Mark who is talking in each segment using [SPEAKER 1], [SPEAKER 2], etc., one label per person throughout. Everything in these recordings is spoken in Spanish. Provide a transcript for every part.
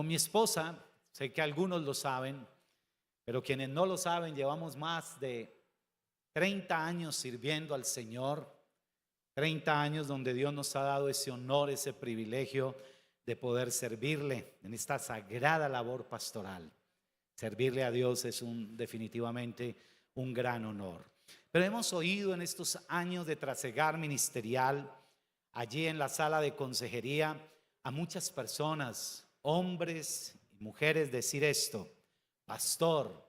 [SPEAKER 1] Con mi esposa, sé que algunos lo saben, pero quienes no lo saben, llevamos más de 30 años sirviendo al Señor, 30 años donde Dios nos ha dado ese honor, ese privilegio de poder servirle en esta sagrada labor pastoral. Servirle a Dios es definitivamente un gran honor. Pero hemos oído en estos años de trasegar ministerial, allí en la sala de consejería, a muchas personas, hombres y mujeres, decir esto: pastor,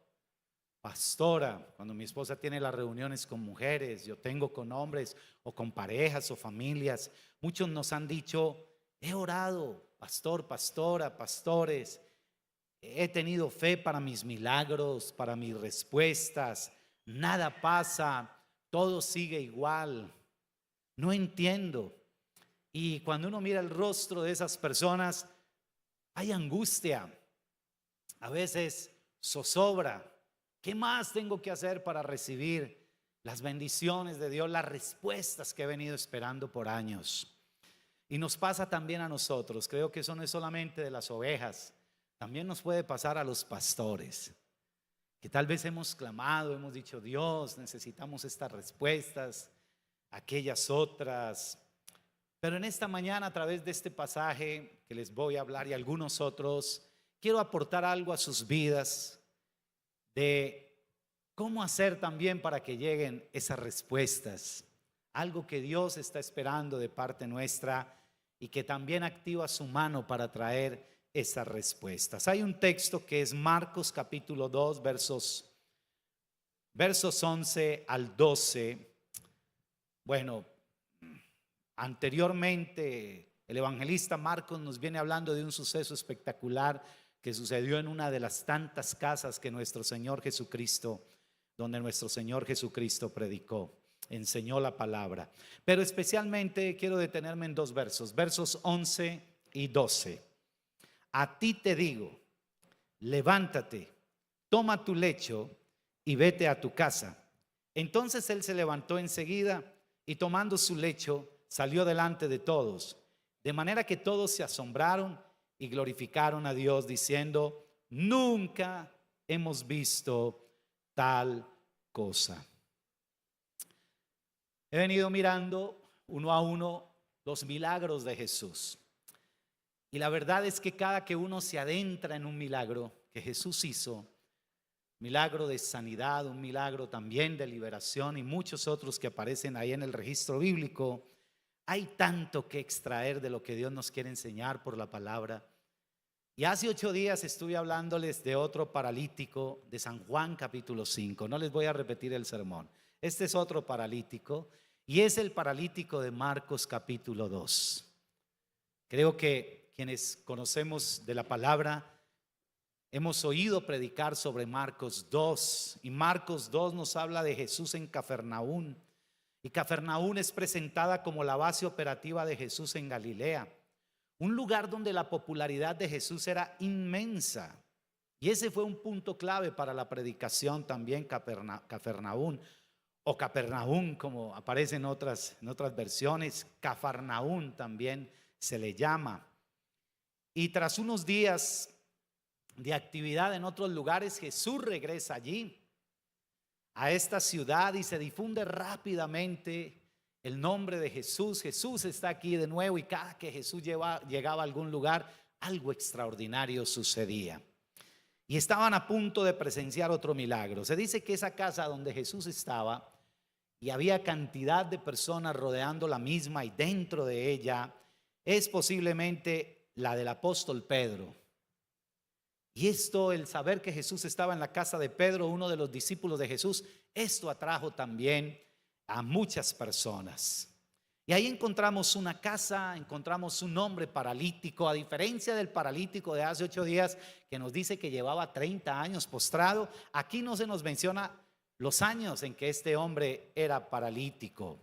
[SPEAKER 1] pastora. Cuando mi esposa tiene las reuniones con mujeres, yo tengo con hombres o con parejas o familias, muchos nos han dicho: he orado, pastor, pastora, pastores, he tenido fe para mis milagros, para mis respuestas, nada pasa, todo sigue igual, no entiendo. Y cuando uno mira el rostro de esas personas, hay angustia, a veces zozobra. ¿Qué más tengo que hacer para recibir las bendiciones de Dios, las respuestas que he venido esperando por años? Y nos pasa también a nosotros. Creo que eso no es solamente de las ovejas, también nos puede pasar a los pastores, que tal vez hemos clamado, hemos dicho: Dios, necesitamos estas respuestas, aquellas otras. Pero en esta mañana, a través de este pasaje que les voy a hablar y algunos otros, quiero aportar algo a sus vidas de cómo hacer también para que lleguen esas respuestas. Algo que Dios está esperando de parte nuestra y que también activa su mano para traer esas respuestas. Hay un texto que es Marcos capítulo 2, versos 11 al 12. Bueno, anteriormente el evangelista Marcos nos viene hablando de un suceso espectacular que sucedió en una de las tantas casas que nuestro Señor Jesucristo, donde nuestro Señor Jesucristo predicó, enseñó la palabra. Pero especialmente quiero detenerme en dos versos, versos 11 y 12. A ti te digo, levántate, toma tu lecho y vete a tu casa. Entonces él se levantó enseguida y tomando su lecho salió delante de todos, de manera que todos se asombraron y glorificaron a Dios diciendo: nunca hemos visto tal cosa. He venido mirando uno a uno los milagros de Jesús. Y la verdad es que cada que uno se adentra en un milagro que Jesús hizo, milagro de sanidad, un milagro también de liberación y muchos otros que aparecen ahí en el registro bíblico, hay tanto que extraer de lo que Dios nos quiere enseñar por la palabra. Y hace 8 días estuve hablándoles de otro paralítico de San Juan capítulo 5. No les voy a repetir el sermón. Este es otro paralítico y es el paralítico de Marcos capítulo 2. Creo que quienes conocemos de la palabra hemos oído predicar sobre Marcos 2, y Marcos 2 nos habla de Jesús en Cafarnaún, y Cafarnaún es presentada como la base operativa de Jesús en Galilea, un lugar donde la popularidad de Jesús era inmensa, y ese fue un punto clave para la predicación también. Cafarnaún, o Capernaum como aparece en otras versiones, Cafarnaún también se le llama. Y tras unos días de actividad en otros lugares, Jesús regresa allí, a esta ciudad, y se difunde rápidamente el nombre de Jesús. Jesús está aquí de nuevo, y cada que Jesús llegaba a algún lugar, algo extraordinario sucedía. Y estaban a punto de presenciar otro milagro. Se dice que esa casa donde Jesús estaba, y había cantidad de personas rodeando la misma y dentro de ella, es posiblemente la del apóstol Pedro. Y esto, el saber que Jesús estaba en la casa de Pedro, uno de los discípulos de Jesús, esto atrajo también a muchas personas. Y ahí encontramos una casa, encontramos un hombre paralítico, a diferencia del paralítico de hace 8 días que nos dice que llevaba 30 años postrado. Aquí no se nos menciona los años en que este hombre era paralítico,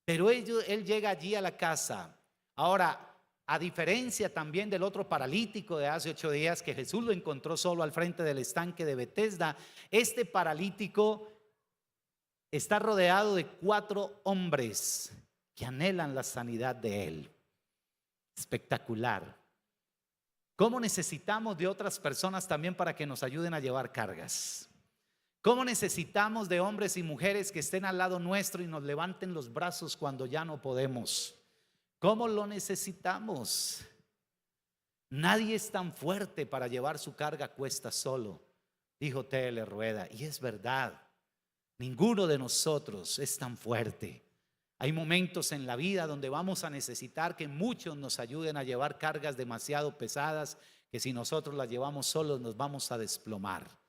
[SPEAKER 1] pero él llega allí a la casa. Ahora, a diferencia también del otro paralítico de hace 8 días que Jesús lo encontró solo al frente del estanque de Betesda, este paralítico está rodeado de 4 hombres que anhelan la sanidad de él. Espectacular. ¿Cómo necesitamos de otras personas también para que nos ayuden a llevar cargas? ¿Cómo necesitamos de hombres y mujeres que estén al lado nuestro y nos levanten los brazos cuando ya no podemos? ¿Cómo lo necesitamos? Nadie es tan fuerte para llevar su carga a cuesta solo, dijo T.L. Rueda, y es verdad. Ninguno de nosotros es tan fuerte. Hay momentos en la vida donde vamos a necesitar que muchos nos ayuden a llevar cargas demasiado pesadas, que si nosotros las llevamos solos nos vamos a desplomar.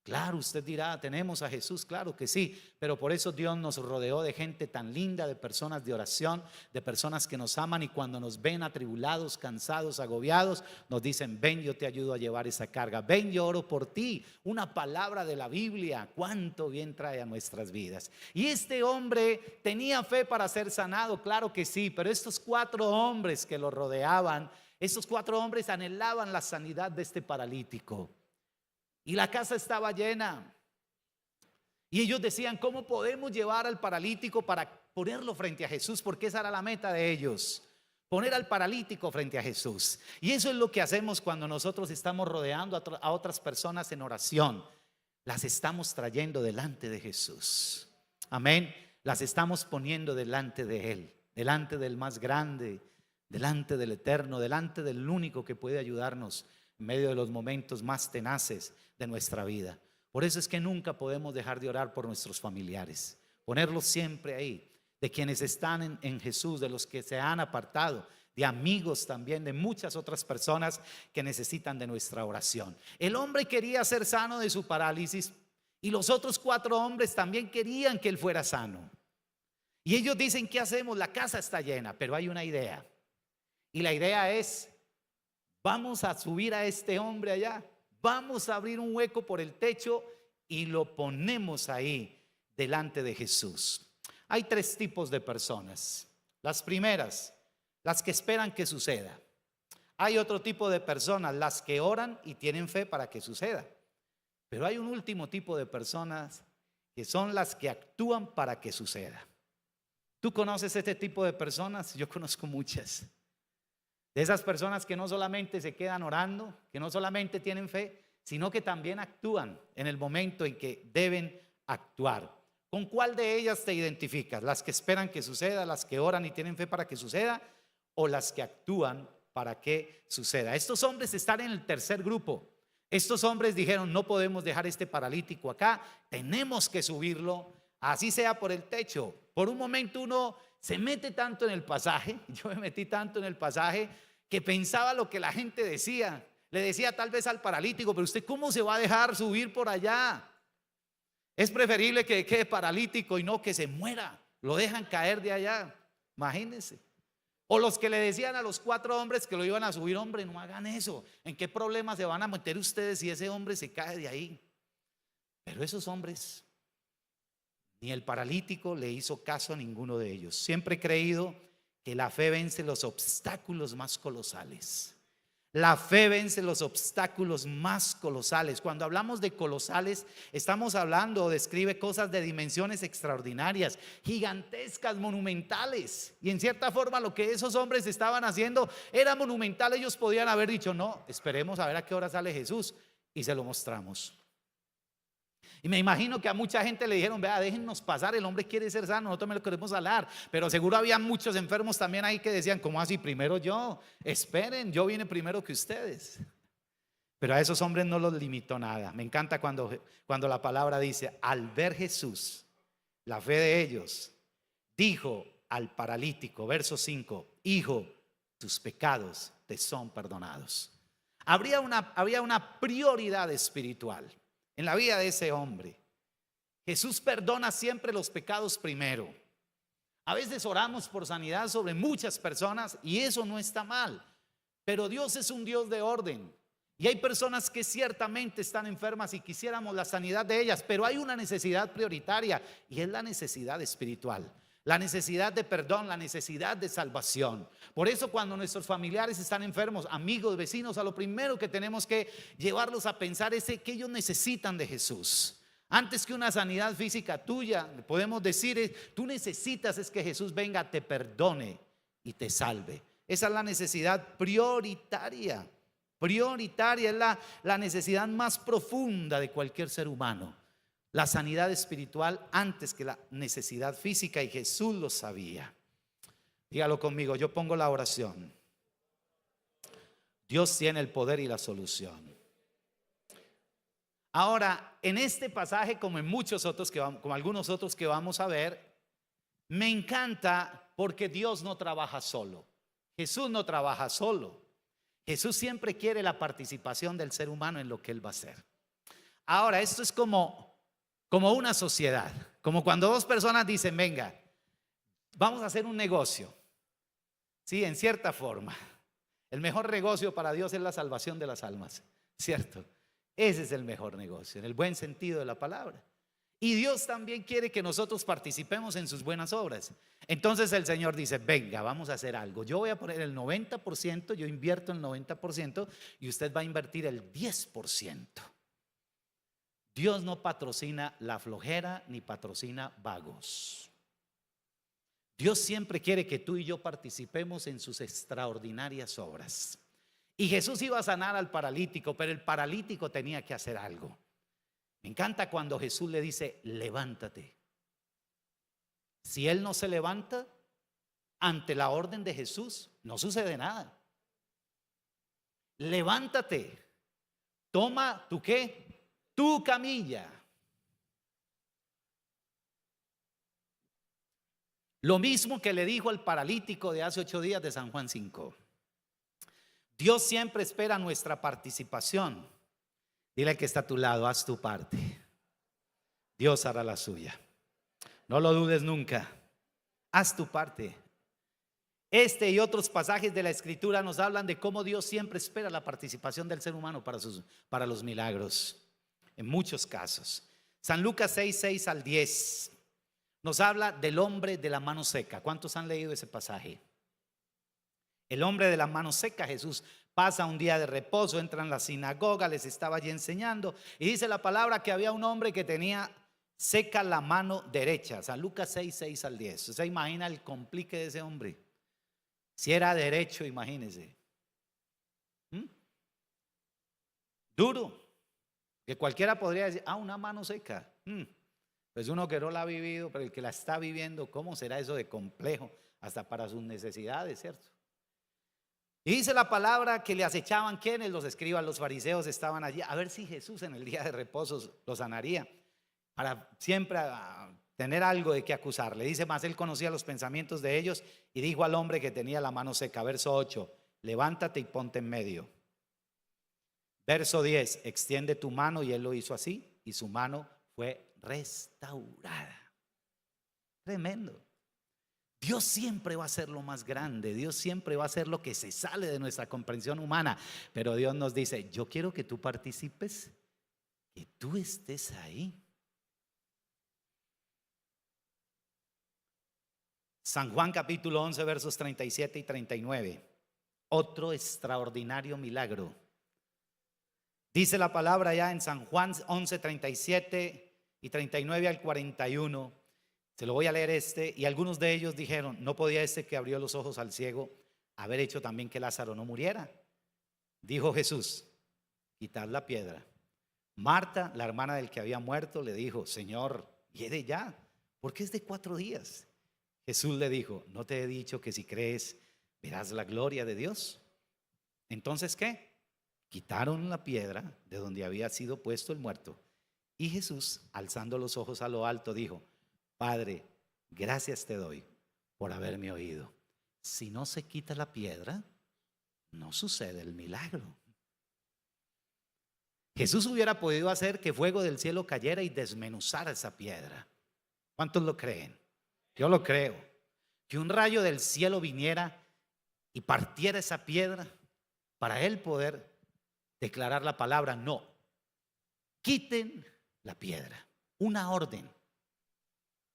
[SPEAKER 1] Claro, usted dirá, tenemos a Jesús, claro que sí, pero por eso Dios nos rodeó de gente tan linda, de personas de oración, de personas que nos aman, y cuando nos ven atribulados, cansados, agobiados, nos dicen: ven, yo te ayudo a llevar esa carga, ven, yo oro por ti. Una palabra de la Biblia, cuánto bien trae a nuestras vidas. Y este hombre tenía fe para ser sanado, claro que sí, pero estos 4 hombres que lo rodeaban, estos 4 hombres anhelaban la sanidad de este paralítico. Y la casa estaba llena. Y ellos decían: ¿cómo podemos llevar al paralítico para ponerlo frente a Jesús? Porque esa era la meta de ellos, poner al paralítico frente a Jesús. Y eso es lo que hacemos cuando nosotros estamos rodeando a otras personas en oración. Las estamos trayendo delante de Jesús. Amén. Las estamos poniendo delante de Él, delante del más grande, delante del eterno, delante del único que puede ayudarnos en medio de los momentos más tenaces de nuestra vida. Por eso es que nunca podemos dejar de orar por nuestros familiares, ponerlos siempre ahí, de quienes están en Jesús, de los que se han apartado, de amigos también, de muchas otras personas que necesitan de nuestra oración. El hombre quería ser sano de su parálisis y los otros 4 hombres también querían que él fuera sano. Y ellos dicen: ¿qué hacemos? La casa está llena, pero hay una idea. Y la idea es: vamos a subir a este hombre allá, vamos a abrir un hueco por el techo y lo ponemos ahí delante de Jesús. Hay 3 tipos de personas. Las primeras, las que esperan que suceda. Hay otro tipo de personas, las que oran y tienen fe para que suceda. Pero hay un último tipo de personas que son las que actúan para que suceda. ¿Tú conoces este tipo de personas? Yo conozco muchas. De esas personas que no solamente se quedan orando, que no solamente tienen fe, sino que también actúan en el momento en que deben actuar. ¿Con cuál de ellas te identificas? ¿Las que esperan que suceda, las que oran y tienen fe para que suceda, o las que actúan para que suceda? Estos hombres están en el tercer grupo. Estos hombres dijeron: no podemos dejar este paralítico acá, tenemos que subirlo, así sea por el techo. Por un momento uno se mete tanto en el pasaje, yo me metí tanto en el pasaje, que pensaba lo que la gente decía. Le decía tal vez al paralítico: pero usted, ¿cómo se va a dejar subir por allá? Es preferible que quede paralítico y no que se muera. Lo dejan caer de allá, imagínense. O los que le decían a los 4 hombres que lo iban a subir: hombre, no hagan eso, ¿en qué problema se van a meter ustedes si ese hombre se cae de ahí? Pero esos hombres, ni el paralítico le hizo caso a ninguno de ellos. Siempre he creído que la fe vence los obstáculos más colosales. La fe vence los obstáculos más colosales. Cuando hablamos de colosales, estamos hablando o describe cosas de dimensiones extraordinarias, gigantescas, monumentales. Y en cierta forma lo que esos hombres estaban haciendo era monumental. Ellos podían haber dicho: no, esperemos a ver a qué hora sale Jesús y se lo mostramos. Y me imagino que a mucha gente le dijeron: vea, déjennos pasar, el hombre quiere ser sano, nosotros me lo queremos hablar. Pero seguro había muchos enfermos también ahí que decían: ¿cómo así? Primero yo, esperen, yo vine primero que ustedes. Pero a esos hombres no los limitó nada. Me encanta cuando la palabra dice: al ver Jesús, la fe de ellos, dijo al paralítico, verso 5: hijo, tus pecados te son perdonados. Había una prioridad espiritual en la vida de ese hombre. Jesús perdona siempre los pecados primero. A veces oramos por sanidad sobre muchas personas y eso no está mal, pero Dios es un Dios de orden. Y hay personas que ciertamente están enfermas y quisiéramos la sanidad de ellas, pero hay una necesidad prioritaria y es la necesidad espiritual. La necesidad de perdón, la necesidad de salvación. Por eso cuando nuestros familiares están enfermos, amigos, vecinos, a lo primero que tenemos que llevarlos a pensar es que ellos necesitan de Jesús. Antes que una sanidad física tuya, podemos decir: tú necesitas es que Jesús venga, te perdone y te salve. Esa es la necesidad prioritaria. prioritaria, es la necesidad más profunda de cualquier ser humano. La sanidad espiritual antes que la necesidad física, y Jesús lo sabía. Dígalo conmigo, yo pongo la oración. Dios tiene el poder y la solución. Ahora, en este pasaje, como en muchos otros, como algunos otros que vamos a ver, me encanta porque Dios no trabaja solo. Jesús no trabaja solo. Jesús siempre quiere la participación del ser humano en lo que Él va a hacer. Ahora, esto es como una sociedad, como cuando dos personas dicen, venga, vamos a hacer un negocio. Sí, en cierta forma. El mejor negocio para Dios es la salvación de las almas, ¿cierto? Ese es el mejor negocio, en el buen sentido de la palabra. Y Dios también quiere que nosotros participemos en sus buenas obras. Entonces el Señor dice, venga, vamos a hacer algo. Yo voy a poner el 90%, yo invierto el 90% y usted va a invertir el 10%. Dios no patrocina la flojera ni patrocina vagos. Dios siempre quiere que tú y yo participemos en sus extraordinarias obras. Y Jesús iba a sanar al paralítico, pero el paralítico tenía que hacer algo. Me encanta cuando Jesús le dice, levántate. Si él no se levanta ante la orden de Jesús, no sucede nada. Levántate, toma tu ¿qué? Tu camilla. Lo mismo que le dijo al paralítico de hace 8 días de San Juan 5. Dios siempre espera nuestra participación. Dile al que está a tu lado, haz tu parte. Dios hará la suya. No lo dudes nunca. Haz tu parte. Este y otros pasajes de la Escritura nos hablan de cómo Dios siempre espera la participación del ser humano para los milagros. En muchos casos. San Lucas 6 al 10 nos habla del hombre de la mano seca. ¿Cuántos han leído ese pasaje? El hombre de la mano seca, Jesús pasa un día de reposo, entra en la sinagoga, les estaba allí enseñando y dice la palabra que había un hombre que tenía seca la mano derecha. San Lucas 6 al 10. ¿Usted imagina el complique de ese hombre? Si era derecho, imagínese. Duro. Que cualquiera podría decir, una mano seca. Pues uno que no la ha vivido, pero el que la está viviendo, ¿cómo será eso de complejo? Hasta para sus necesidades, ¿cierto? Y dice la palabra que le acechaban quienes, los escribas, los fariseos estaban allí, a ver si Jesús en el día de reposo lo sanaría, para siempre tener algo de qué acusarle. Dice más, él conocía los pensamientos de ellos y dijo al hombre que tenía la mano seca, verso 8, levántate y ponte en medio. Verso 10, extiende tu mano, y él lo hizo así y su mano fue restaurada. Tremendo. Dios siempre va a ser lo más grande, Dios siempre va a ser lo que se sale de nuestra comprensión humana, pero Dios nos dice, yo quiero que tú participes, que tú estés ahí. San Juan capítulo 11 versos 37 y 39, otro extraordinario milagro. Dice la palabra ya en San Juan 11, 37 y 39 al 41. Se lo voy a leer y algunos de ellos dijeron, ¿no podía que abrió los ojos al ciego haber hecho también que Lázaro no muriera? Dijo Jesús, quitad la piedra. Marta, la hermana del que había muerto, le dijo, Señor, hiede ya, porque es de 4 días. Jesús le dijo, ¿no te he dicho que si crees verás la gloria de Dios? Entonces, ¿qué? Quitaron la piedra de donde había sido puesto el muerto. Y Jesús, alzando los ojos a lo alto, dijo, Padre, gracias te doy por haberme oído. Si no se quita la piedra, no sucede el milagro. Jesús hubiera podido hacer que fuego del cielo cayera y desmenuzara esa piedra. ¿Cuántos lo creen? Yo lo creo. Que un rayo del cielo viniera y partiera esa piedra para él poder declarar la palabra. No, quiten la piedra. Una orden.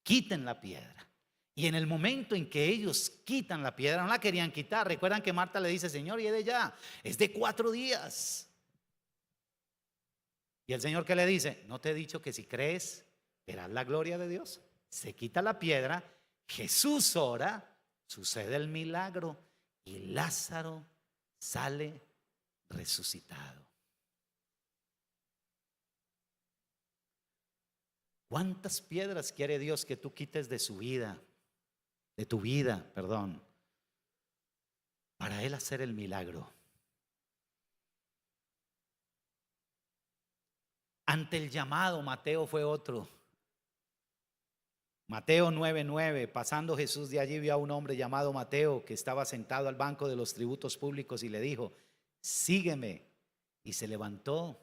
[SPEAKER 1] Quiten la piedra. Y en el momento en que ellos quitan la piedra, no la querían quitar. Recuerdan que Marta le dice, Señor, y de ya, es de 4 días. Y el Señor, ¿qué le dice? ¿No te he dicho que si crees verás la gloria de Dios? Se quita la piedra, Jesús ora, sucede el milagro y Lázaro sale resucitado. ¿Cuántas piedras quiere Dios que tú quites de su vida, de tu vida, perdón, para Él hacer el milagro? Ante el llamado, Mateo fue otro. Mateo 9:9, pasando Jesús de allí, vio a un hombre llamado Mateo que estaba sentado al banco de los tributos públicos y le dijo: sígueme. Y se levantó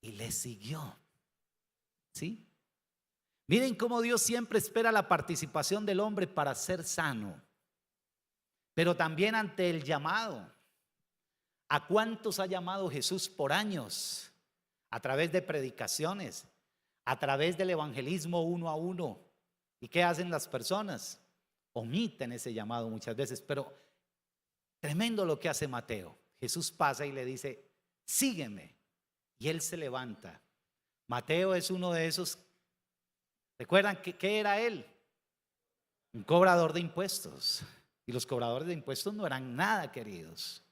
[SPEAKER 1] y le siguió. ¿Sí? Miren cómo Dios siempre espera la participación del hombre para ser sano. Pero también ante el llamado. ¿A cuántos ha llamado Jesús por años? A través de predicaciones, a través del evangelismo uno a uno. ¿Y qué hacen las personas? Omiten ese llamado muchas veces, pero tremendo lo que hace Mateo. Jesús pasa y le dice: sígueme. Y él se levanta. Mateo es uno de esos. ¿Recuerdan qué era él? Un cobrador de impuestos. Y los cobradores de impuestos no eran nada queridos.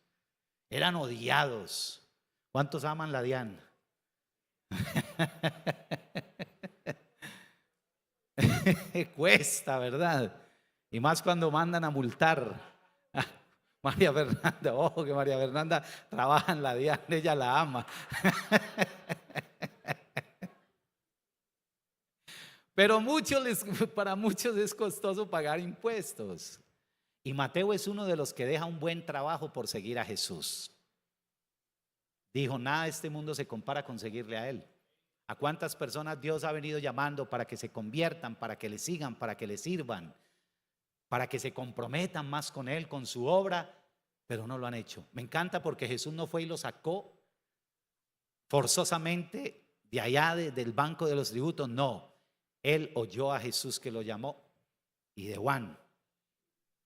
[SPEAKER 1] Eran odiados. ¿Cuántos aman la DIAN? Cuesta, ¿verdad? Y más cuando mandan a multar. María Fernanda, ojo que María Fernanda trabaja en la DIAN, ella la ama. Pero para muchos es costoso pagar impuestos. Y Mateo es uno de los que deja un buen trabajo por seguir a Jesús. Dijo: nada de este mundo se compara con seguirle a Él. ¿A cuántas personas Dios ha venido llamando para que se conviertan, para que le sigan, para que le sirvan, para que se comprometan más con Él, con su obra, pero no lo han hecho? Me encanta porque Jesús no fue y lo sacó forzosamente de allá del banco de los tributos. No, Él oyó a Jesús que lo llamó y de Juan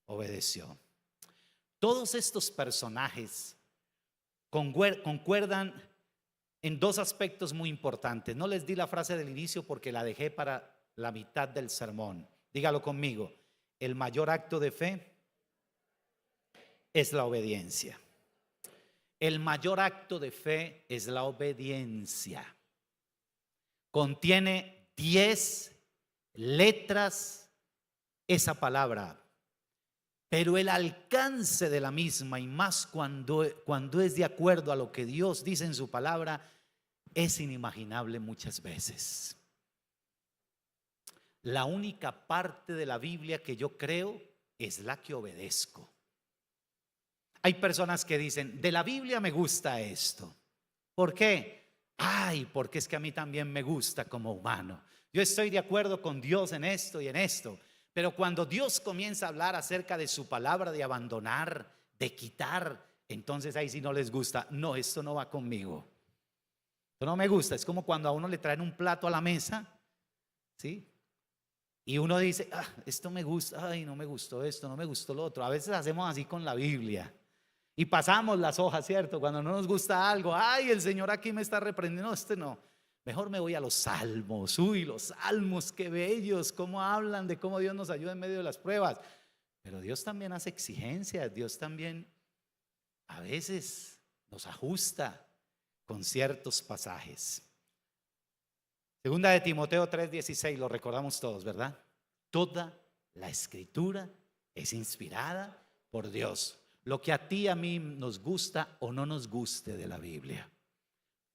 [SPEAKER 1] obedeció. Todos estos personajes concuerdan en dos aspectos muy importantes. No les di la frase del inicio porque la dejé para la mitad del sermón. Dígalo conmigo: el mayor acto de fe es la obediencia. El mayor acto de fe es la obediencia. Contiene 10 letras esa palabra, pero el alcance de la misma, y más cuando es de acuerdo a lo que Dios dice en su palabra, es inimaginable muchas veces. La única parte de la Biblia que yo creo es la que obedezco. Hay personas que dicen: de la Biblia me gusta esto. ¿Por qué? Porque es que a mí también me gusta como humano. Yo estoy de acuerdo con Dios en esto y en esto. Pero cuando Dios comienza a hablar acerca de su palabra, de abandonar, de quitar, entonces ahí sí no les gusta. No, esto no va conmigo. Esto no me gusta. Es como cuando a uno le traen un plato a la mesa, ¿sí? Y uno dice: esto me gusta, no me gustó esto, no me gustó lo otro. A veces hacemos así con la Biblia. Y pasamos las hojas, ¿cierto? Cuando no nos gusta algo: el Señor aquí me está reprendiendo. Este no. Mejor me voy a los salmos. Los salmos, qué bellos, cómo hablan de cómo Dios nos ayuda en medio de las pruebas. Pero Dios también hace exigencias. Dios también a veces nos ajusta con ciertos pasajes. Segunda de Timoteo 3:16, lo recordamos todos, ¿verdad? Toda la escritura es inspirada por Dios. Lo que a ti y a mí nos gusta o no nos guste de la Biblia,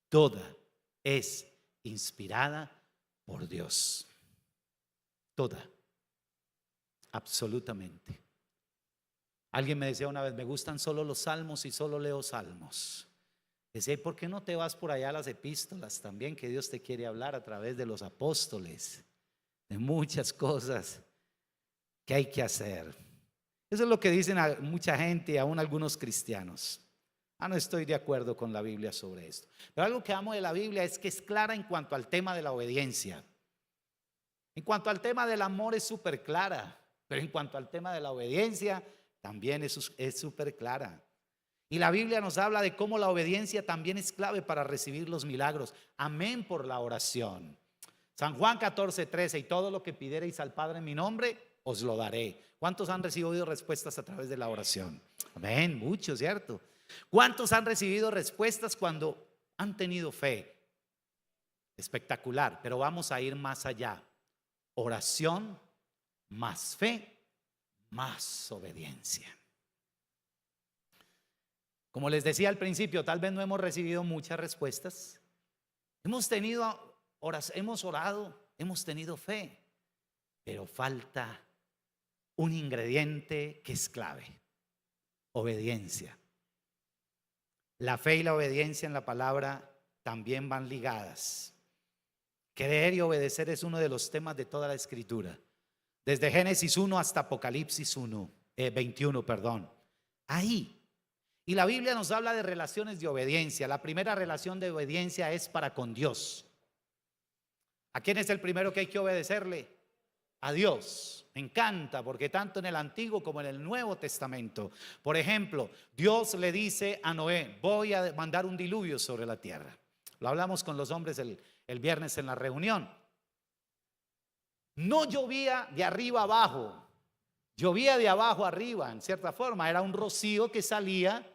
[SPEAKER 1] toda es inspirada por Dios. Toda, absolutamente. Alguien me decía una vez: me gustan solo los salmos y solo leo salmos. Decía: ¿por qué no te vas por allá a las epístolas también? Que Dios te quiere hablar a través de los apóstoles, de muchas cosas que hay que hacer. Eso es lo que dicen a mucha gente y aún algunos cristianos. No estoy de acuerdo con la Biblia sobre esto. Pero algo que amo de la Biblia es que es clara en cuanto al tema de la obediencia. En cuanto al tema del amor es súper clara, pero en cuanto al tema de la obediencia también es súper clara. Y la Biblia nos habla de cómo la obediencia también es clave para recibir los milagros. Amén por la oración. San Juan 14:13: y todo lo que pidiereis al Padre en mi nombre, os lo daré. ¿Cuántos han recibido respuestas a través de la oración? Amén, muchos, ¿cierto? ¿Cuántos han recibido respuestas cuando han tenido fe? Espectacular, pero vamos a ir más allá. Oración más fe más obediencia. Como les decía al principio, tal vez no hemos recibido muchas respuestas. Hemos orado, hemos tenido fe, pero falta un ingrediente que es clave: obediencia. La fe y la obediencia en la palabra también van ligadas. Creer y obedecer es uno de los temas de toda la Escritura, desde Génesis 1 hasta Apocalipsis 21, perdón. Ahí. Y la Biblia nos habla de relaciones de obediencia. La primera relación de obediencia es para con Dios. ¿A quién es el primero que hay que obedecerle? A Dios. Me encanta, porque tanto en el Antiguo como en el Nuevo Testamento, por ejemplo, Dios le dice a Noé: voy a mandar un diluvio sobre la tierra. Lo hablamos con los hombres el viernes en la reunión. No llovía de arriba abajo, llovía de abajo arriba, en cierta forma. Era un rocío que salía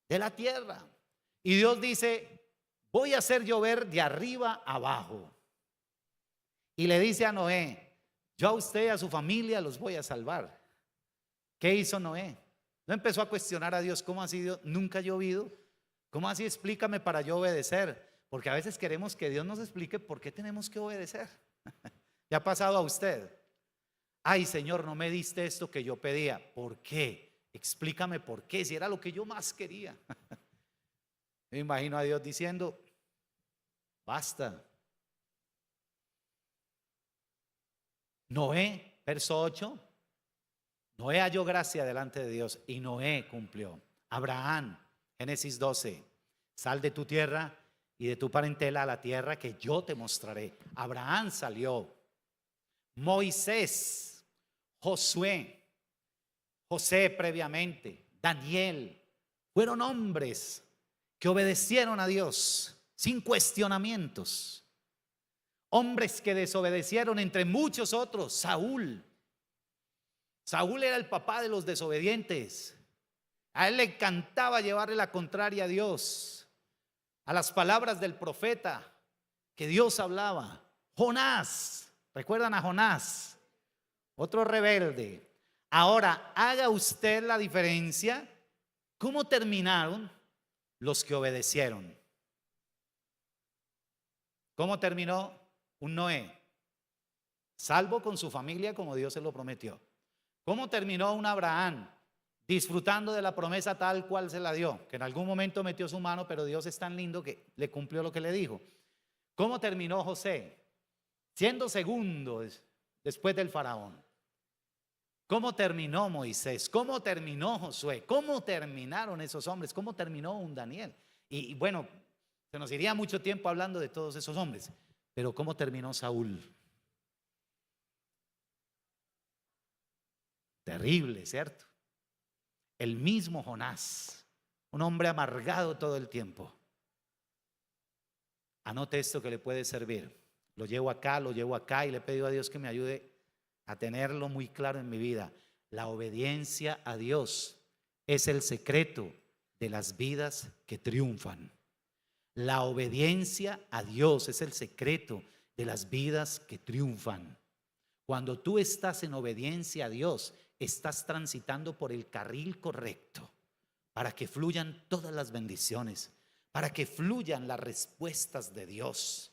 [SPEAKER 1] de la tierra. Y Dios dice: voy a hacer llover de arriba abajo. Y le dice a Noé: yo a usted y a su familia los voy a salvar. ¿Qué hizo Noé? No empezó a cuestionar a Dios: ¿cómo así Dios? ¿Nunca ha llovido? ¿Cómo así? Explícame para yo obedecer. Porque a veces queremos que Dios nos explique por qué tenemos que obedecer. ¿Le ha pasado a usted? Ay, Señor, no me diste esto que yo pedía. ¿Por qué? Explícame por qué, si era lo que yo más quería. Me imagino a Dios diciendo: basta. Noé, verso 8. Noé halló gracia delante de Dios y Noé cumplió. Abraham, Génesis 12. Sal de tu tierra y de tu parentela a la tierra que yo te mostraré. Abraham salió. Moisés, Josué, José previamente, Daniel, fueron hombres que obedecieron a Dios sin cuestionamientos. Hombres que desobedecieron, entre muchos otros, Saúl. Saúl era el papá de los desobedientes. A él le encantaba llevarle la contraria a Dios, a las palabras del profeta que Dios hablaba. Jonás, ¿recuerdan a Jonás? Otro rebelde. Ahora, haga usted la diferencia. ¿Cómo terminaron los que obedecieron? ¿Cómo terminó un Noé? Salvo con su familia como Dios se lo prometió. ¿Cómo terminó un Abraham? Disfrutando de la promesa tal cual se la dio, que en algún momento metió su mano, pero Dios es tan lindo que le cumplió lo que le dijo. ¿Cómo terminó José? Siendo segundo después del faraón. ¿Cómo terminó Moisés? ¿Cómo terminó Josué? ¿Cómo terminaron esos hombres? ¿Cómo terminó un Daniel? Y bueno, se nos iría mucho tiempo hablando de todos esos hombres, pero ¿cómo terminó Saúl? Terrible, ¿cierto? El mismo Jonás, un hombre amargado todo el tiempo. Anote esto que le puede servir. Lo llevo acá y le pido a Dios que me ayude a tenerlo muy claro en mi vida. La obediencia a Dios es el secreto de las vidas que triunfan. La obediencia a Dios es el secreto de las vidas que triunfan. Cuando tú estás en obediencia a Dios, estás transitando por el carril correcto para que fluyan todas las bendiciones, para que fluyan las respuestas de Dios.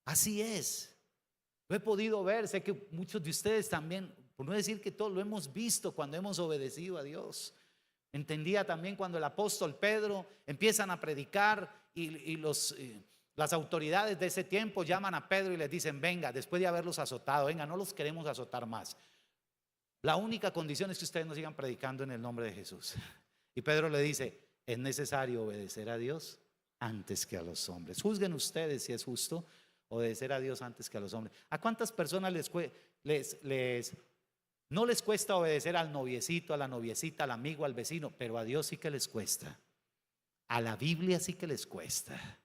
[SPEAKER 1] Así es. Lo he podido ver, sé que muchos de ustedes también, por no decir que todos lo hemos visto cuando hemos obedecido a Dios. Entendía también cuando el apóstol Pedro empiezan a predicar y las autoridades de ese tiempo llaman a Pedro y les dicen: venga, después de haberlos azotado, venga, no los queremos azotar más. La única condición es que ustedes no sigan predicando en el nombre de Jesús. Y Pedro le dice: es necesario obedecer a Dios antes que a los hombres. Juzguen ustedes si es justo obedecer a Dios antes que a los hombres. ¿A cuántas personas no les cuesta obedecer al noviecito, a la noviecita, al amigo, al vecino? Pero a Dios sí que les cuesta. A la Biblia sí que les cuesta.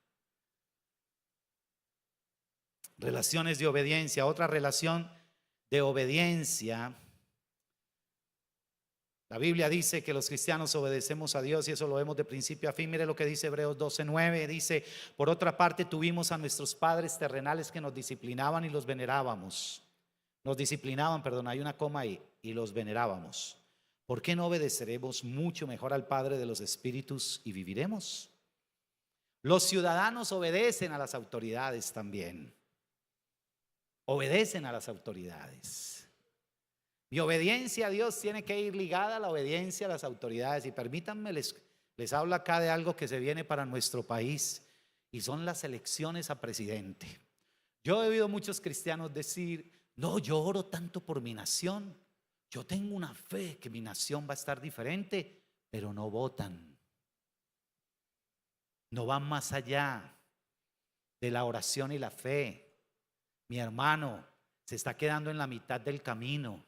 [SPEAKER 1] Relaciones de obediencia. Otra relación de obediencia La Biblia dice que los cristianos obedecemos a Dios y eso lo vemos de principio a fin. Mire lo que dice Hebreos 12:9. Dice: por otra parte tuvimos a nuestros padres terrenales que nos disciplinaban y los venerábamos. Nos disciplinaban, perdón, hay una coma ahí, y los venerábamos. ¿Por qué no obedeceremos mucho mejor al Padre de los espíritus y viviremos? Los ciudadanos obedecen a las autoridades también. Obedecen a las autoridades. Mi obediencia a Dios tiene que ir ligada a la obediencia a las autoridades. Y permítanme, les hablo acá de algo que se viene para nuestro país, y son las elecciones a presidente. Yo he oído muchos cristianos decir: no, yo oro tanto por mi nación, yo tengo una fe que mi nación va a estar diferente, pero no votan. No van más allá de la oración y la fe. Mi hermano, se está quedando en la mitad del camino.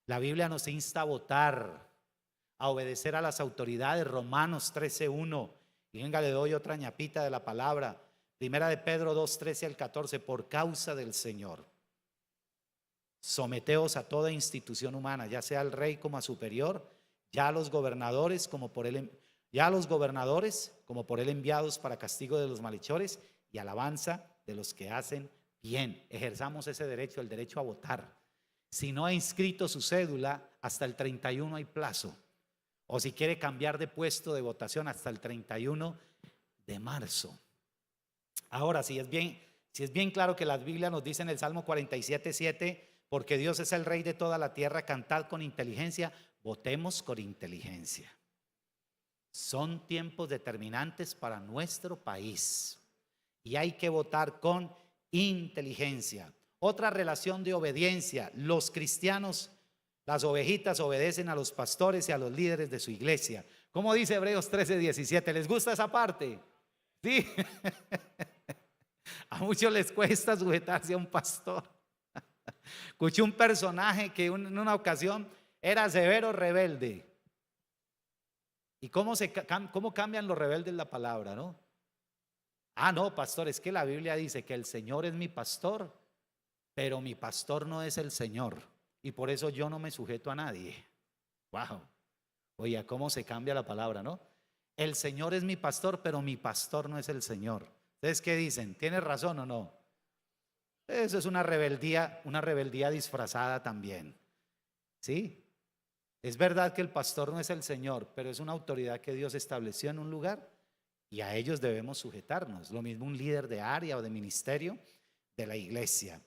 [SPEAKER 1] La Biblia nos insta a votar, a obedecer a las autoridades. Romanos 13:1. Y venga, le doy otra ñapita de la palabra. Primera de Pedro 2:13 al 14. Por causa del Señor, someteos a toda institución humana, ya sea al rey como a superior, ya a los gobernadores como por él enviados para castigo de los malhechores y alabanza de los que hacen bien. Ejerzamos ese derecho, el derecho a votar. Si no ha inscrito su cédula, hasta el 31 hay plazo. O si quiere cambiar de puesto de votación, hasta el 31 de marzo. Ahora, si es bien claro que la Biblia nos dice en el Salmo 47:7, porque Dios es el Rey de toda la tierra, cantad con inteligencia, votemos con inteligencia. Son tiempos determinantes para nuestro país y hay que votar con inteligencia. Otra relación de obediencia: los cristianos, las ovejitas, obedecen a los pastores y a los líderes de su iglesia. ¿Cómo dice Hebreos 13:17? ¿Les gusta esa parte? Sí. A muchos les cuesta sujetarse a un pastor. Escuché un personaje que en una ocasión era severo rebelde. ¿Y cómo cambian los rebeldes la palabra, no? Ah, no, pastor, es que la Biblia dice que el Señor es mi pastor, pero mi pastor no es el Señor, y por eso yo no me sujeto a nadie. Wow. Oye, ¿cómo se cambia la palabra, no? El Señor es mi pastor, pero mi pastor no es el Señor. ¿Ustedes qué dicen? ¿Tiene razón o no? Eso es una rebeldía disfrazada también. ¿Sí? Es verdad que el pastor no es el Señor, pero es una autoridad que Dios estableció en un lugar y a ellos debemos sujetarnos. Lo mismo un líder de área o de ministerio de la iglesia.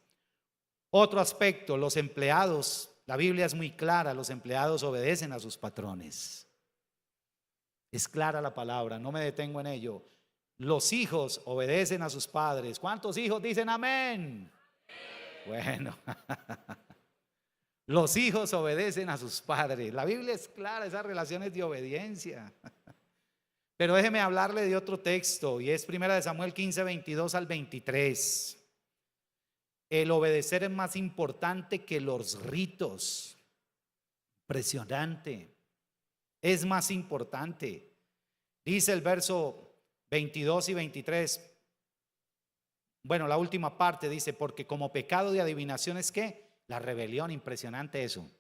[SPEAKER 1] Otro aspecto: los empleados. La Biblia es muy clara: los empleados obedecen a sus patrones. Es clara la palabra, no me detengo en ello. Los hijos obedecen a sus padres. ¿Cuántos hijos dicen amén? Bueno, los hijos obedecen a sus padres. La Biblia es clara, esas relaciones de obediencia. Pero déjeme hablarle de otro texto, y es 1 Samuel 15:22 al 23. El obedecer es más importante que los ritos. Impresionante. Es más importante. Dice el verso 22 y 23. Bueno, la última parte dice: porque como pecado de adivinación es que la rebelión. Impresionante eso,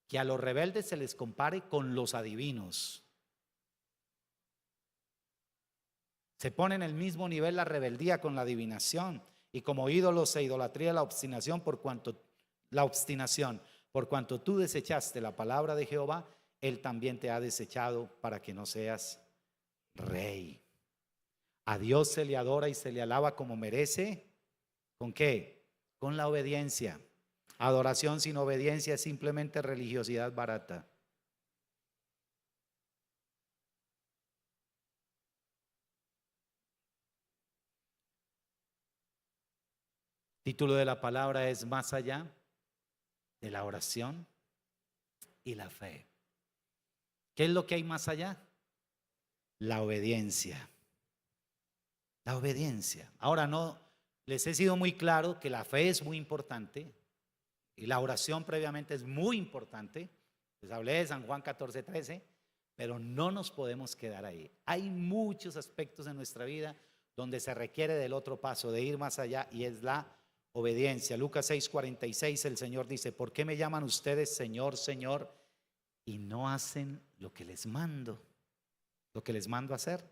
[SPEAKER 1] que a los rebeldes se les compare con los adivinos. Se pone en el mismo nivel la rebeldía con la adivinación, y como ídolos e idolatría la obstinación, por cuanto tú desechaste la palabra de Jehová, él también te ha desechado para que no seas rey. A Dios se le adora y se le alaba como merece. ¿Con qué? Con la obediencia. Adoración sin obediencia es simplemente religiosidad barata. Título de la palabra es: más allá de la oración y la fe. ¿Qué es lo que hay más allá? La obediencia. La obediencia. Ahora, no les he sido muy claro que la fe es muy importante y la oración previamente es muy importante. Les hablé de San Juan 14:13, pero no nos podemos quedar ahí. Hay muchos aspectos en nuestra vida donde se requiere del otro paso, de ir más allá, y es la obediencia. Lucas 6:46, el Señor dice: ¿por qué me llaman ustedes Señor, Señor, y no hacen lo que les mando a hacer.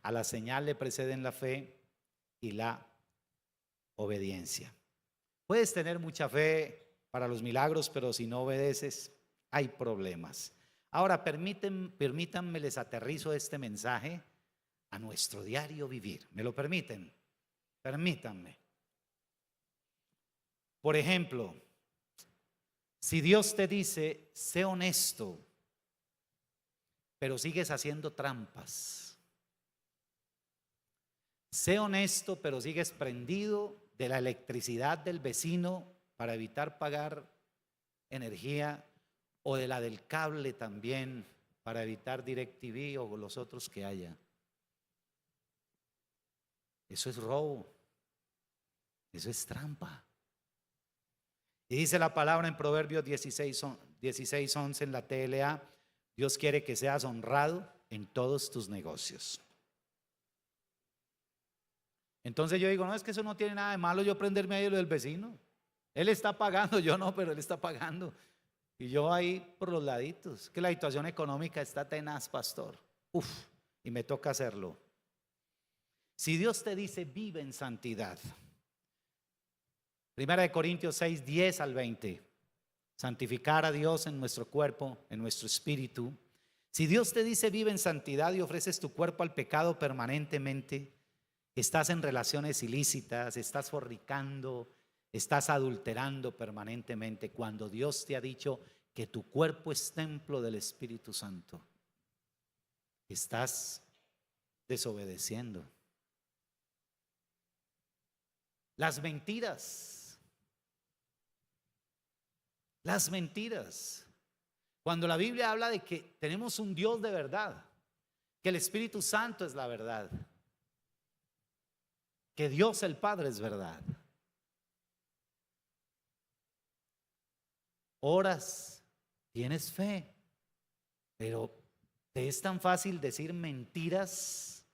[SPEAKER 1] A la señal le preceden la fe y la obediencia. Puedes tener mucha fe para los milagros, pero si no obedeces, hay problemas. Ahora, permítanme, les aterrizo este mensaje a nuestro diario vivir. ¿Me lo permiten? Permítanme. Por ejemplo, si Dios te dice, sé honesto, pero sigues haciendo trampas. Sé honesto, pero sigues prendido de la electricidad del vecino para evitar pagar energía, o de la del cable también para evitar DirecTV o los otros que haya. Eso es robo. Eso es trampa. Y dice la palabra en Proverbios 16:11 en la TLA, Dios quiere que seas honrado en todos tus negocios. Entonces yo digo, no, es que eso no tiene nada de malo yo prenderme ahí lo del vecino. Él está pagando, yo no, pero él está pagando. Y yo ahí por los laditos, que la situación económica está tenaz, pastor. Y me toca hacerlo. Si Dios te dice, vive en santidad. Primera de Corintios 6:10-20. Santificar a Dios en nuestro cuerpo, en nuestro espíritu. Si Dios te dice, vive en santidad y ofreces tu cuerpo al pecado permanentemente, estás en relaciones ilícitas, estás fornicando, estás adulterando permanentemente cuando Dios te ha dicho que tu cuerpo es templo del Espíritu Santo. Estás desobedeciendo. Las mentiras. Las mentiras. Cuando la Biblia habla de que tenemos un Dios de verdad, que el Espíritu Santo es la verdad, que Dios el Padre es verdad. Oras, tienes fe, pero ¿te es tan fácil decir mentiras?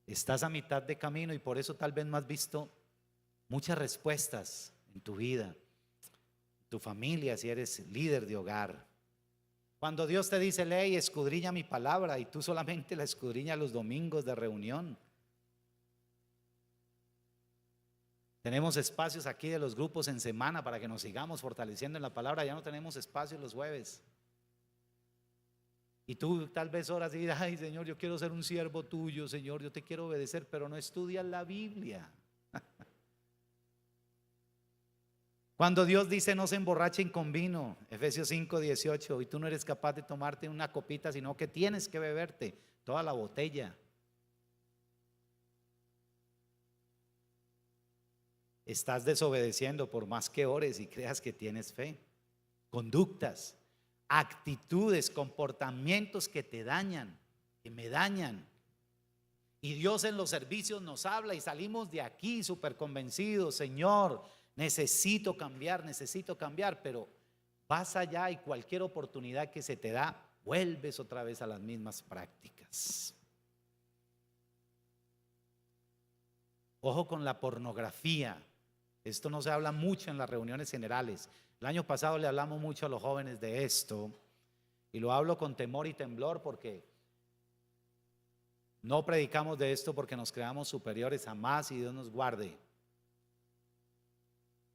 [SPEAKER 1] Estás a mitad de camino y por eso tal vez no has visto muchas respuestas en tu vida, tu familia, si eres líder de hogar. Cuando Dios te dice, lee y escudriña mi palabra, y tú solamente la escudriñas los domingos de reunión. Tenemos espacios aquí de los grupos en semana para que nos sigamos fortaleciendo en la palabra. Ya no tenemos espacio los jueves. Y tú tal vez oras y dices, ay Señor, yo quiero ser un siervo tuyo, Señor, yo te quiero obedecer, pero no estudias la Biblia. Cuando Dios dice no se emborrachen con vino, Efesios 5:18, y tú no eres capaz de tomarte una copita, sino que tienes que beberte toda la botella. Estás desobedeciendo por más que ores y creas que tienes fe. Conductas, actitudes, comportamientos que te dañan, que me dañan. Y Dios en los servicios nos habla y salimos de aquí súper convencidos, Señor, necesito cambiar, pero vas allá y cualquier oportunidad que se te da, vuelves otra vez a las mismas prácticas. Ojo con la pornografía. Esto no se habla mucho en las reuniones generales. El año pasado le hablamos mucho a los jóvenes de esto y lo hablo con temor y temblor porque no predicamos de esto porque nos creamos superiores, jamás, y Dios nos guarde.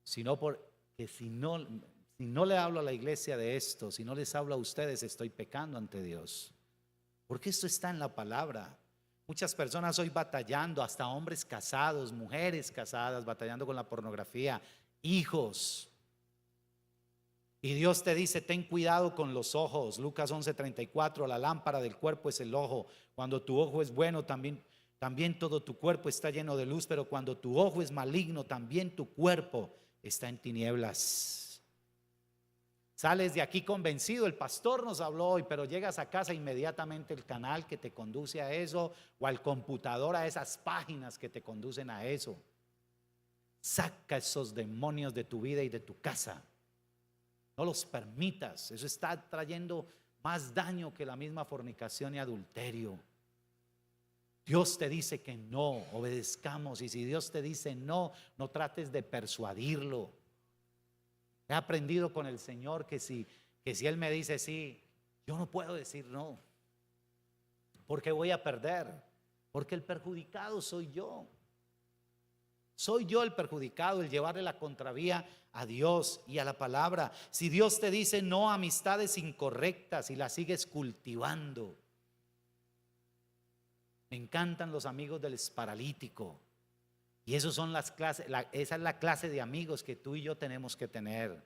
[SPEAKER 1] Sino porque si no le hablo a la iglesia de esto, si no les hablo a ustedes, estoy pecando ante Dios. Porque esto está en la palabra. Muchas personas hoy batallando, hasta hombres casados, mujeres casadas, batallando con la pornografía, hijos. Y Dios te dice, ten cuidado con los ojos. Lucas 11:34, la lámpara del cuerpo es el ojo. Cuando tu ojo es bueno, también todo tu cuerpo está lleno de luz, pero cuando tu ojo es maligno, también tu cuerpo está en tinieblas. Sales de aquí convencido, el pastor nos habló hoy, pero llegas a casa inmediatamente el canal que te conduce a eso, o al computador, a esas páginas que te conducen a eso. Saca esos demonios de tu vida y de tu casa. No los permitas, eso está trayendo más daño que la misma fornicación y adulterio. Dios te dice que no, obedezcamos. Y si Dios te dice no, no trates de persuadirlo. He aprendido con el Señor que si Él me dice sí, yo no puedo decir no, porque voy a perder, porque el perjudicado soy yo. Soy yo el perjudicado, el llevarle la contravía a Dios y a la palabra. Si Dios te dice no a amistades incorrectas y las sigues cultivando. Me encantan los amigos del paralítico. Y esos son las clases, esa es la clase de amigos que tú y yo tenemos que tener.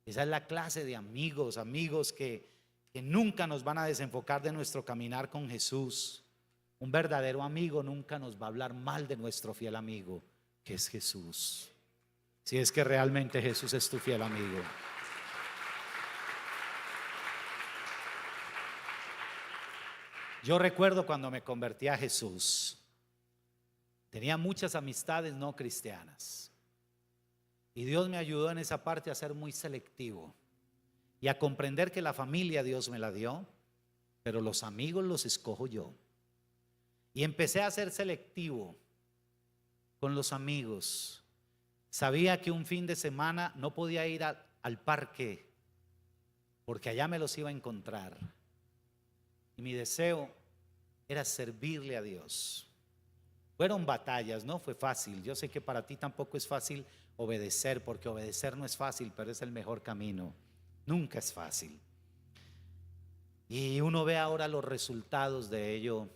[SPEAKER 1] Esa es la clase de amigos, amigos que nunca nos van a desenfocar de nuestro caminar con Jesús. Un verdadero amigo nunca nos va a hablar mal de nuestro fiel amigo, que es Jesús. Si es que realmente Jesús es tu fiel amigo. Yo recuerdo cuando me convertí a Jesús, tenía muchas amistades no cristianas. Y Dios me ayudó en esa parte a ser muy selectivo y a comprender que la familia Dios me la dio, pero los amigos los escojo yo. Y empecé a ser selectivo con los amigos. Sabía que un fin de semana no podía ir al parque porque allá me los iba a encontrar. Y mi deseo era servirle a Dios. Fueron batallas, no fue fácil. Yo sé que para ti tampoco es fácil obedecer, porque obedecer no es fácil, pero es el mejor camino. Nunca es fácil. Y uno ve ahora los resultados de ello.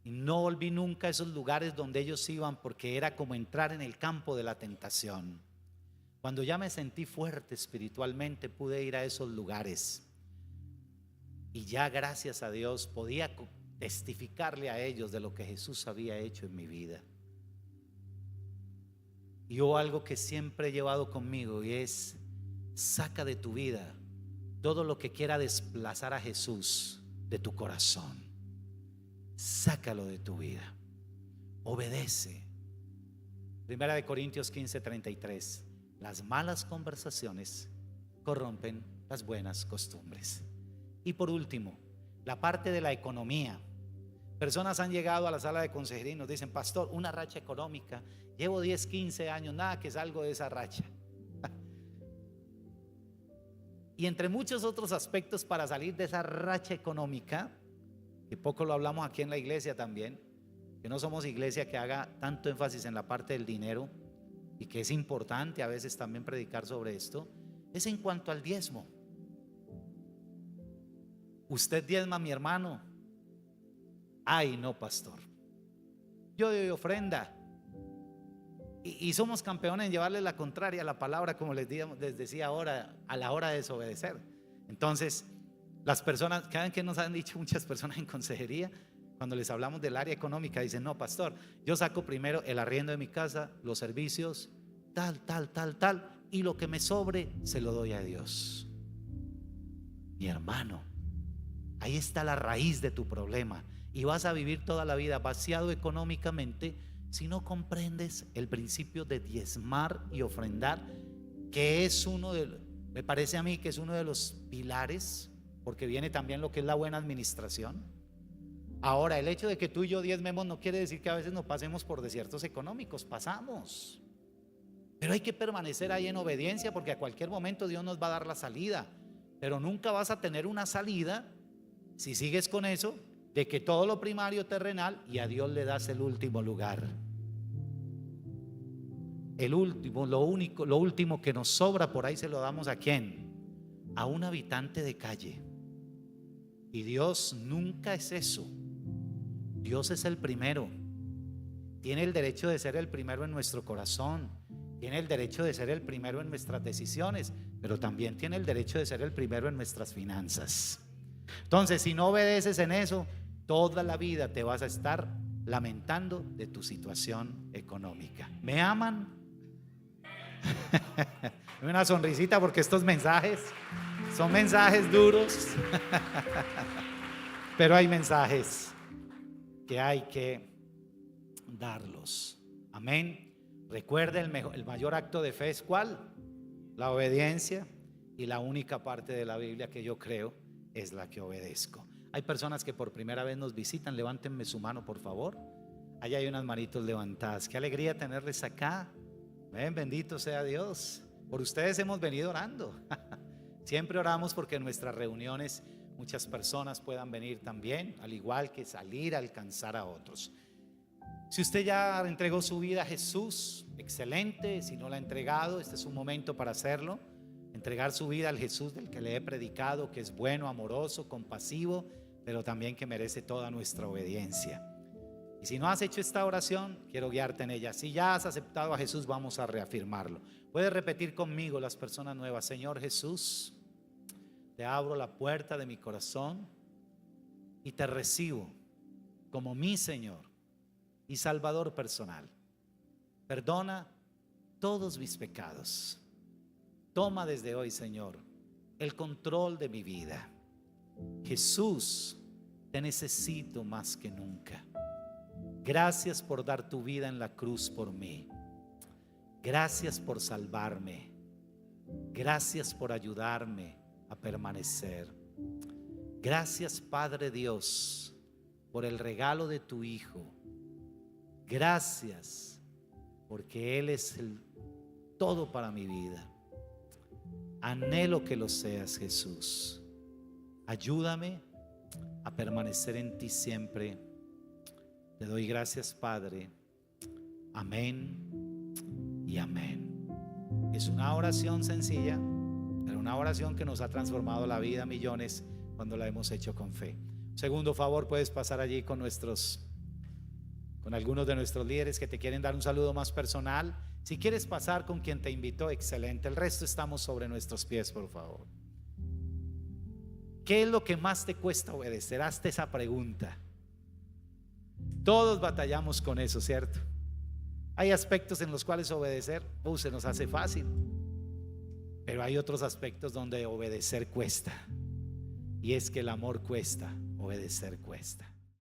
[SPEAKER 1] Y no volví nunca a esos lugares donde ellos iban, porque era como entrar en el campo de la tentación. Cuando ya me sentí fuerte espiritualmente, pude ir a esos lugares. Y ya, gracias a Dios, podía testificarle a ellos de lo que Jesús había hecho en mi vida. Y yo algo que siempre he llevado conmigo, y es: saca de tu vida todo lo que quiera desplazar a Jesús de tu corazón. Sácalo de tu vida. Obedece. Primera de Corintios 15:33. Las malas conversaciones corrompen las buenas costumbres. Y por último, la parte de la economía. Personas han llegado a la sala de consejería y nos dicen: pastor, una racha económica, llevo 10, 15 años, nada que salgo de esa racha. Y entre muchos otros aspectos para salir de esa racha económica, que poco lo hablamos aquí en la iglesia también, que no somos iglesia que haga tanto énfasis en la parte del dinero, y que es importante a veces también predicar sobre esto, es en cuanto al diezmo. ¿Usted diezma, mi hermano? Ay, no, pastor. Yo doy ofrenda. Y somos campeones en llevarle la contraria a la palabra, como les decía ahora, a la hora de desobedecer. Entonces, las personas, ¿saben qué nos han dicho muchas personas en consejería? Cuando les hablamos del área económica, dicen: no, pastor, yo saco primero el arriendo de mi casa, los servicios, tal, y lo que me sobre se lo doy a Dios. Mi hermano, ahí está la raíz de tu problema, y vas a vivir toda la vida vaciado económicamente si no comprendes el principio de diezmar y ofrendar, que es me parece a mí que es uno de los pilares, porque viene también lo que es la buena administración. Ahora, el hecho de que tú y yo diezmemos no quiere decir que a veces nos pasemos por desiertos económicos, pasamos, pero hay que permanecer ahí en obediencia, porque a cualquier momento Dios nos va a dar la salida. Pero nunca vas a tener una salida si sigues con eso de que todo lo primario terrenal, y a Dios le das el último lugar. El último, lo último que nos sobra por ahí se lo damos ¿a quién? A un habitante de calle. Y Dios nunca es eso. Dios es el primero. Tiene el derecho de ser el primero en nuestro corazón. Tiene el derecho de ser el primero en nuestras decisiones, pero también tiene el derecho de ser el primero en nuestras finanzas. Entonces, si no obedeces en eso, toda la vida te vas a estar lamentando de tu situación económica. ¿Me aman? Una sonrisita, porque estos mensajes son mensajes duros, pero hay mensajes que hay que darlos. Amén. Recuerda, el mayor acto de fe es ¿cuál? La obediencia. Y la única parte de la Biblia que yo creo es la que obedezco. Hay personas que por primera vez nos visitan. Levántenme su mano, por favor. Allá hay unas manitos levantadas. Qué alegría tenerles acá. Ven, bendito sea Dios. Por ustedes hemos venido orando. Siempre oramos porque en nuestras reuniones muchas personas puedan venir también, al igual que salir a alcanzar a otros. Si usted ya entregó su vida a Jesús, excelente. Si no la ha entregado, este es un momento para hacerlo. Entregar su vida al Jesús del que le he predicado, que es bueno, amoroso, compasivo, pero también que merece toda nuestra obediencia. Y si no has hecho esta oración, quiero guiarte en ella. Si ya has aceptado a Jesús, vamos a reafirmarlo. Puedes repetir conmigo, las personas nuevas: Señor Jesús, te abro la puerta de mi corazón y te recibo como mi Señor y Salvador personal. Perdona todos mis pecados. Toma desde hoy, Señor, el control de mi vida. Jesús, te necesito más que nunca. Gracias por dar tu vida en la cruz por mí. Gracias por salvarme. Gracias por ayudarme a permanecer. Gracias, Padre Dios, por el regalo de tu Hijo. Gracias porque Él es el todo para mi vida. Anhelo que lo seas, Jesús. Ayúdame a permanecer en ti siempre. Te doy gracias, Padre. Amén y amén. Es una oración sencilla, pero una oración que nos ha transformado la vida a millones cuando la hemos hecho con fe. Segundo favor, puedes pasar allí con algunos de nuestros líderes que te quieren dar un saludo más personal. Si quieres pasar con quien te invitó, excelente. El resto estamos sobre nuestros pies, por favor. ¿Qué es lo que más te cuesta obedecer? Hazte esa pregunta. Todos batallamos con eso, ¿cierto? Hay aspectos en los cuales obedecer se nos hace fácil, pero hay otros aspectos donde obedecer cuesta. Y es que el amor cuesta, obedecer cuesta.